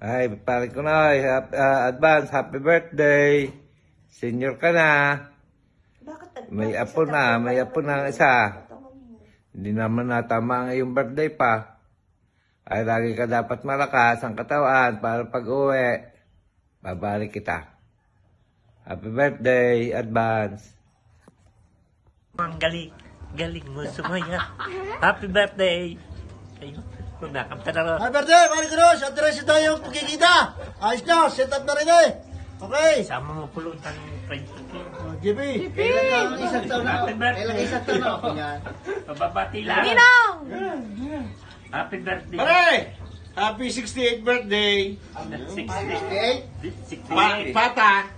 Ay, pare ko na, advance, happy birthday. Senior ka na. May apo na, may apo na ang isa. Hindi naman natama ang iyong birthday pa. Ay, lagi ka dapat malakas ang katawan para pag-uwi. Babalik kita. Happy birthday, advance. Ang galing. Galing mo sumaya. Happy birthday. Ayun. Kumakanta na rin. Happy birthday, Mari Cruz! At rin tayo pagkikita. Ayos na, set up na rin eh. Okay. Sama mo pulutan ng friend ko. JB, kailan ka isang taon na? Happy birthday. Kailan ka isang taon na? Yan. Pababati lang. Ninong! Happy birthday. Pare! Happy 68th birthday! 68. Pata!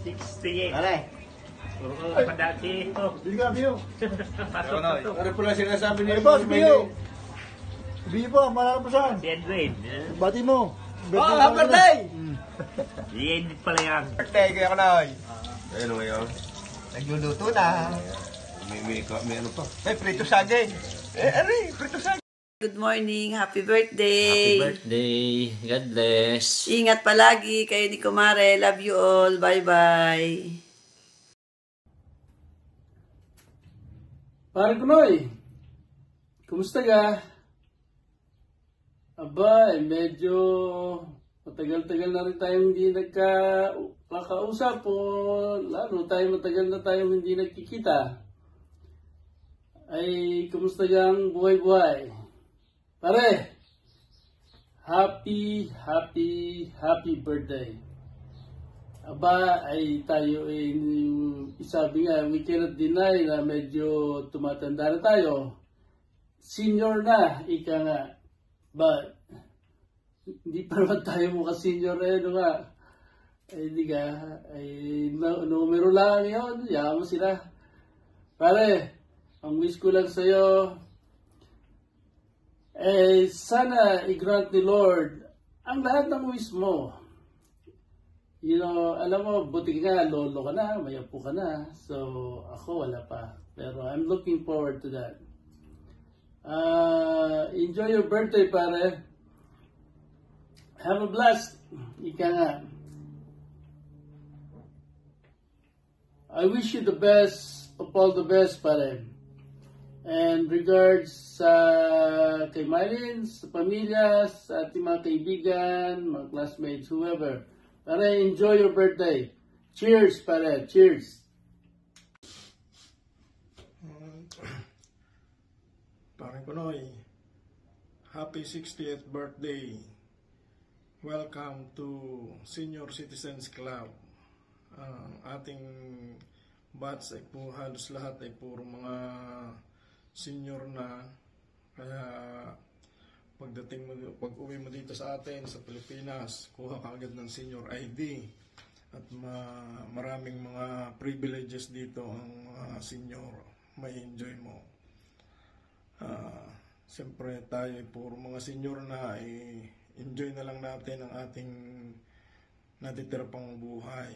68. Pare. Oo, padati ito. Bili ka, Biyo. Pasok na to. Ano pala sinasabi Ay, niya? boss, Biyo. Biyo po, malalapasan. Si Edwin. Bati mo. Oh, happy birthday! Si Edwin pala yan. Birthday, kaya ka na. Ayun o ngayon. Nagluluto na. May ano pa? Ay, prito saging. Prito saging. Good morning, happy birthday. Happy birthday. God bless. Ingat palagi kayo ni Kumare. Love you all. Bye-bye. Pare Kunoy, kumusta ka? Aba, medyo matagal-tagal na rin tayong hindi nagkakausap o lalo matagal na tayong hindi nagkikita. Ay, kumusta ka ang buhay-buhay? Pare, happy birthday. Aba, ay tayo isabi nga, we cannot deny na medyo tumatanda na tayo. Senior na, ika nga. But, hindi pa naman tayo mukha senior ano nga. Ay, hindi ka. Ay, numero lang yun. Yaman mo sila. Pare, ang wish ko lang sa'yo, sana i-grant ni Lord ang lahat ng wish mo. You know, alam mo, buti nga, lolo ka na, may apo ka na. So, ako wala pa. Pero I'm looking forward to that. Enjoy your birthday, pare. Have a blast. Ika nga. I wish you the best of all the best, pare. And regards sa kay Mylene, sa pamilya, sa ating mga kaibigan, mga classmates, whoever. Pare, enjoy your birthday. Cheers, pare. Cheers. Pare Kunoy, happy 60th birthday. Welcome to Senior Citizens Club. Ating batch ay po halos lahat ay puro mga senior na. Kaya pag uwi mo dito sa atin sa Pilipinas, kuha ka agad ng senior ID at maraming mga privileges dito ang senior may enjoy mo. Siyempre tayo puro mga senior na enjoy na lang natin ang ating natitira pang buhay.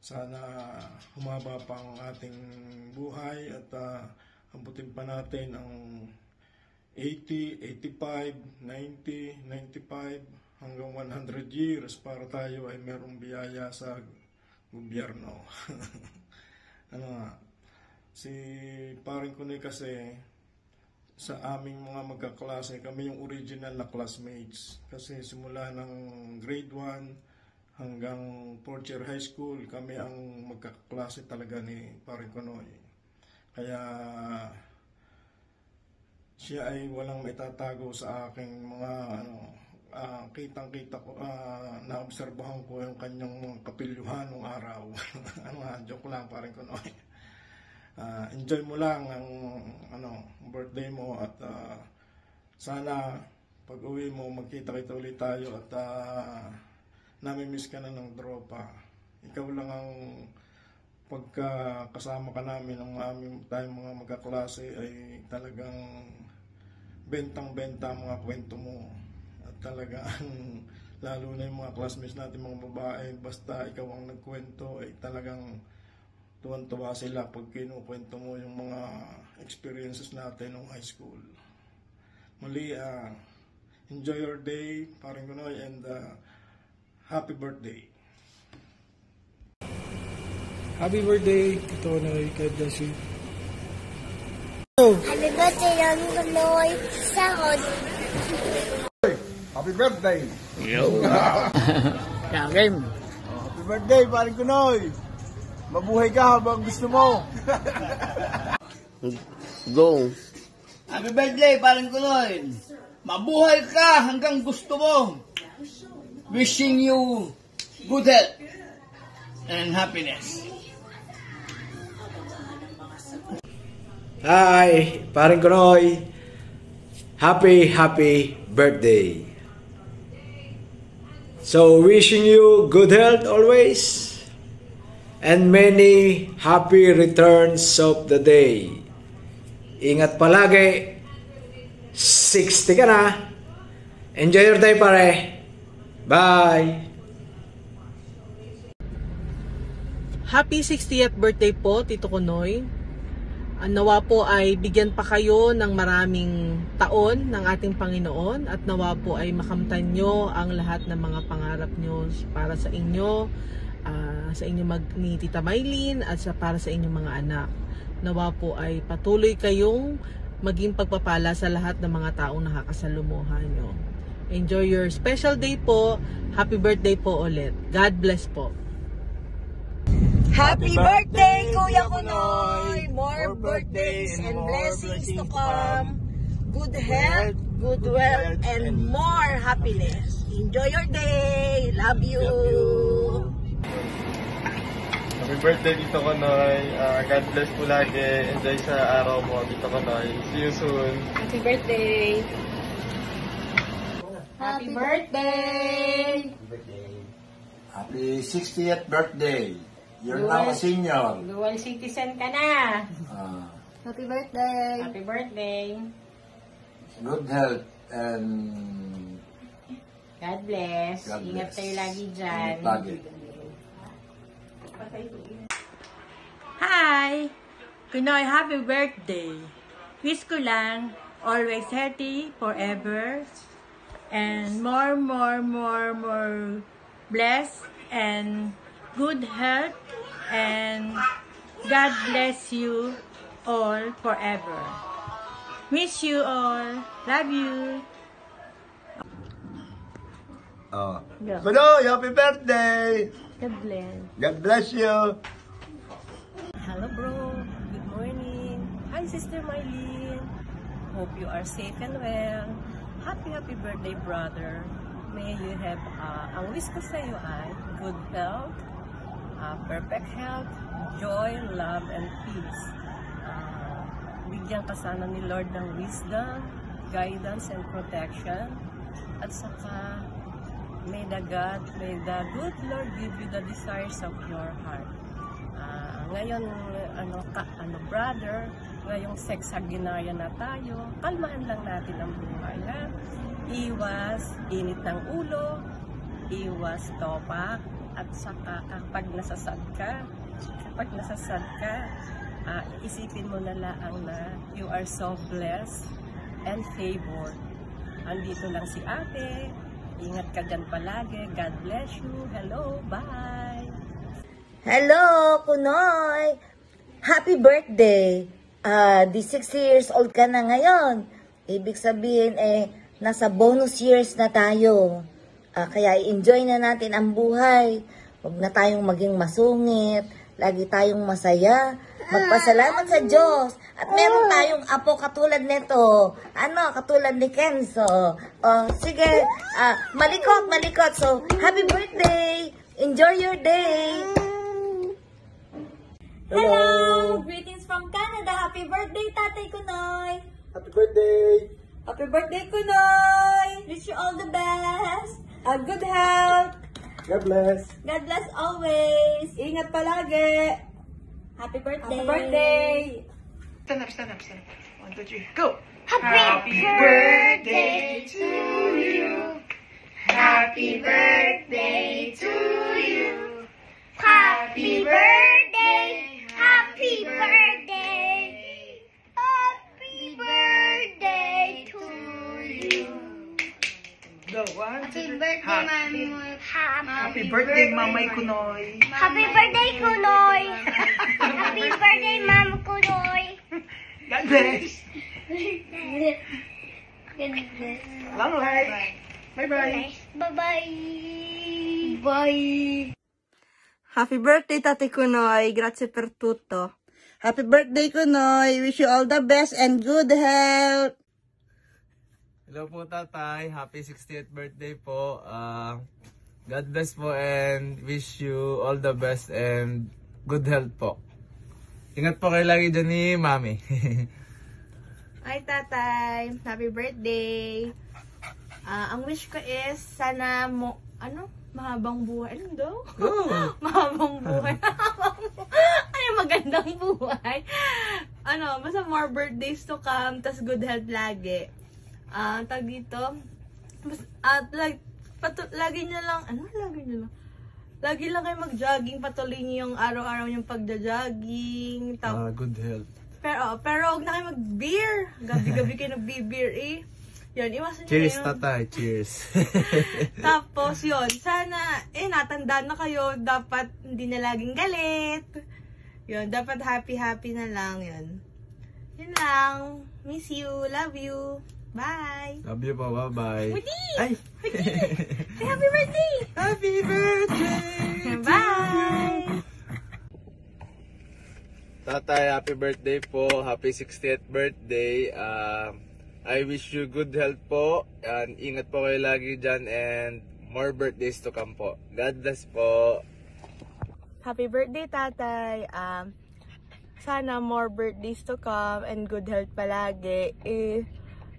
Sana humaba pa ang ating buhay at abutin pa natin ang 80, 85, 90, 95 hanggang 100 years para tayo ay merong biyaya sa gobyerno. Ano nga, si paring Kunoy kasi sa aming mga magkaklase, kami yung original na classmates. Kasi simula ng grade 1 hanggang 4th year high school, kami ang magkaklase talaga ni paring Kunoy. Kaya siya ay walang maitatago sa aking mga kitang-kita ko, naobserbahan ko yung kanyang mga kapilyuhan ng araw. Joke lang paring Kunoy. Enjoy mo lang ang birthday mo at sana pag uwi mo magkita-kita ulit tayo at namimiss ka na ng tropa. Ikaw lang ang pagkakasama ka namin ng tayong mga magkaklase ay talagang bentang-benta ang mga kwento mo. At talagang lalo na yung mga classmates natin mga babae, basta ikaw ang nagkwento ay talagang tuwan-tuwa sila pag kinukwento mo yung mga experiences natin ng high school. Muli, Enjoy your day, paring Kunoy, and happy birthday. Happy birthday, Tito Noy. God bless you. Happy birthday, Young Kunoy. Sahod. Happy birthday! Kagim. Happy birthday, paring Kunoy! Mabuhay ka habang gusto mo! Go. Happy birthday, paring Kunoy! Mabuhay ka hanggang gusto mo! Wishing you good health and happiness. Hi, paring Kunoy. Happy birthday. So, wishing you good health always and many happy returns of the day. Ingat palagi. 60 ka na. Enjoy your day, pare. Bye. Happy 60th birthday po, Tito Kunoy. Nawa po ay bigyan pa kayo ng maraming taon ng ating Panginoon at nawa po ay makamtan nyo ang lahat ng mga pangarap nyo para sa inyo, ni Tita Maylin at para sa inyong mga anak. Nawa po ay patuloy kayong maging pagpapala sa lahat ng mga taong nakakasalumuhan nyo. Enjoy your special day po. Happy birthday po ulit. God bless po. Happy birthday, Kuya Kunoy! More birthdays and blessings to come. Good health, good wealth, and more happiness. Enjoy your day. Love you. Happy birthday, Tito Kunoy. God bless po lagi. Enjoy sa araw mo, Tito Kunoy. See you soon. Happy birthday! Happy birthday! Happy 60th birthday! You're now a senior. Dual citizen ka na. Happy birthday. Happy birthday. Good health and God bless. God Ingat bless. kayo lagi dyan. lagi. Hi! Kunoy, happy birthday! Wish ko lang, always healthy, forever, and more blessed, and good health, and God bless you all forever. Miss you all. Love you. Kunoy, happy birthday! God bless. God bless you! Hello bro, good morning. Hi Sister Mylene. Hope you are safe and well. Happy birthday brother. May you have, ang wish ko sa iyo ay good health, perfect health, joy, love, and peace. Bigyan ka sana ni Lord ng wisdom, guidance, and protection. At saka, may the good Lord give you the desires of your heart. Ngayon, brother, ngayong sexagenarya na tayo, kalmahan lang natin ang buhay, ha? Iwas init ng ulo, iwas topak, at saka kapag nasasad ka, isipin mo na lang na you are so blessed and favored. Andito lang si ate, ingat ka dyan palagi, God bless you, hello, bye! Hello, Kunoy! Happy birthday! 60 years old ka na ngayon. Ibig sabihin, nasa bonus years na tayo. Kaya i-enjoy na natin ang buhay. Huwag na tayong maging masungit. Lagi tayong masaya. Magpasalamat sa Diyos. At meron tayong apo katulad nito. Katulad ni Kenzo. Sige, malikot. So, happy birthday! Enjoy your day! Hello! Greetings from Canada. Happy birthday, Tatay Kunoy. Happy birthday! Happy birthday, Kunoy. Wish you all the best. Good health. God bless. God bless always. Ingat palagi. Happy birthday. Happy birthday. Stand up. 1, 2, 3, go! Happy birthday to you. Happy birthday to you. Happy birthday. Happy birthday. Happy birthday to you. Go, 1, 2, 3. Happy birthday, Mamay Kunoy. Happy birthday, Kunoy. Happy birthday, Mama Kunoy. God bless. Long life. Bye-bye. Bye-bye. Bye. Happy birthday, Tati Kunoy. Grazie per tutto. Happy birthday, Kunoy. Wish you all the best and good health. Hello po, Tatay. Happy 60th birthday po. God bless po and wish you all the best and good health po. Ingat po kayo lagi dyan ni Mami. Hi, Tatay. Happy birthday. Ang wish ko is sana mahabang buhay. Ano daw? Mahabang buhay. Ay, magandang buhay. Basta more birthdays to come, tas good health lagi. Tag dito, lagi nyo lang, lagi lang kayo mag-jogging, patuloy nyo yung araw-araw yung pagda-jogging. Good health. Pero huwag na kayo mag-beer. Gabi-gabi kayo nag-beer eh. Yun, iwasan nyo Cheers, yun. Tatay. Cheers. Tapos yun, sana, natandaan na kayo, dapat hindi na laging galit. Yun, dapat happy-happy na lang yun. Yun lang. Miss you, love you. Bye! Love you po, bye-bye. Woody! Ay! Say happy birthday! Happy birthday! Bye! Tatay, happy birthday po. Happy 60th birthday. I wish you good health po. And ingat po kayo lagi dyan and more birthdays to come po. God bless po. Happy birthday, Tatay! Sana more birthdays to come and good health palagi.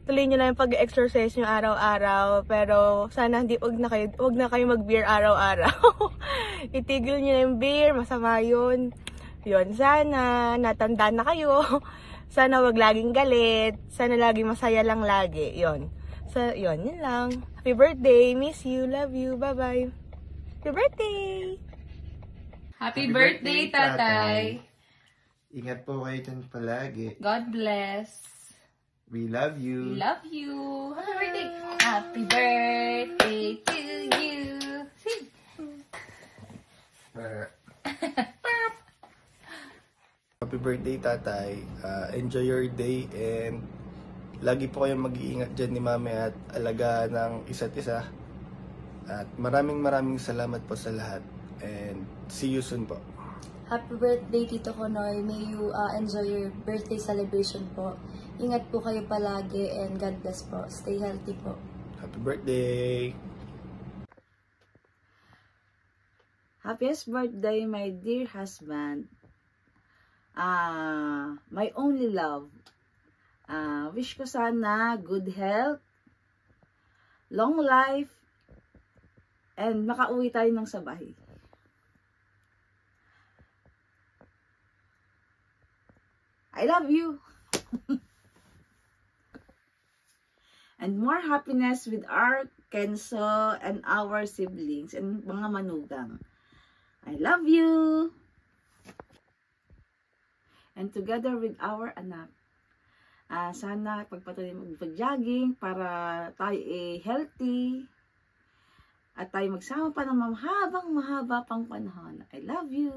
Tuloy nyo lang yung pag-exercise nyo araw-araw, pero sana wag na kayo mag-beer araw-araw. Itigil nyo na yung beer, masama yun. Yun, sana natandaan na kayo. Sana wag laging galit, sana laging masaya lang lagi. Yun. So, yun lang. Happy birthday, miss you, love you, bye-bye. Happy birthday! Happy birthday, Tatay. Ingat po kayo dyan palagi. God bless. We love you. We love you. Happy birthday. Happy birthday to you. Happy birthday, Tatay. Enjoy your day and lagi po kayong mag-iingat dyan ni Mami at alaga ng isa't isa. At maraming salamat po sa lahat. And see you soon po. Happy birthday, Tito Konoy. May you enjoy your birthday celebration po. Ingat po kayo palagi and God bless po. Stay healthy po. Happy birthday! Happiest birthday, my dear husband. My only love. Wish ko sana good health, long life, and makauwi tayo ng sabay. I love you. And more happiness with our Kenzo and our siblings and mga manugang. I love you. And together with our anak. Sana pagpatuloy mag-jogging para tayo healthy. At tayo magsama pa ng mahaba pang panahon. I love you.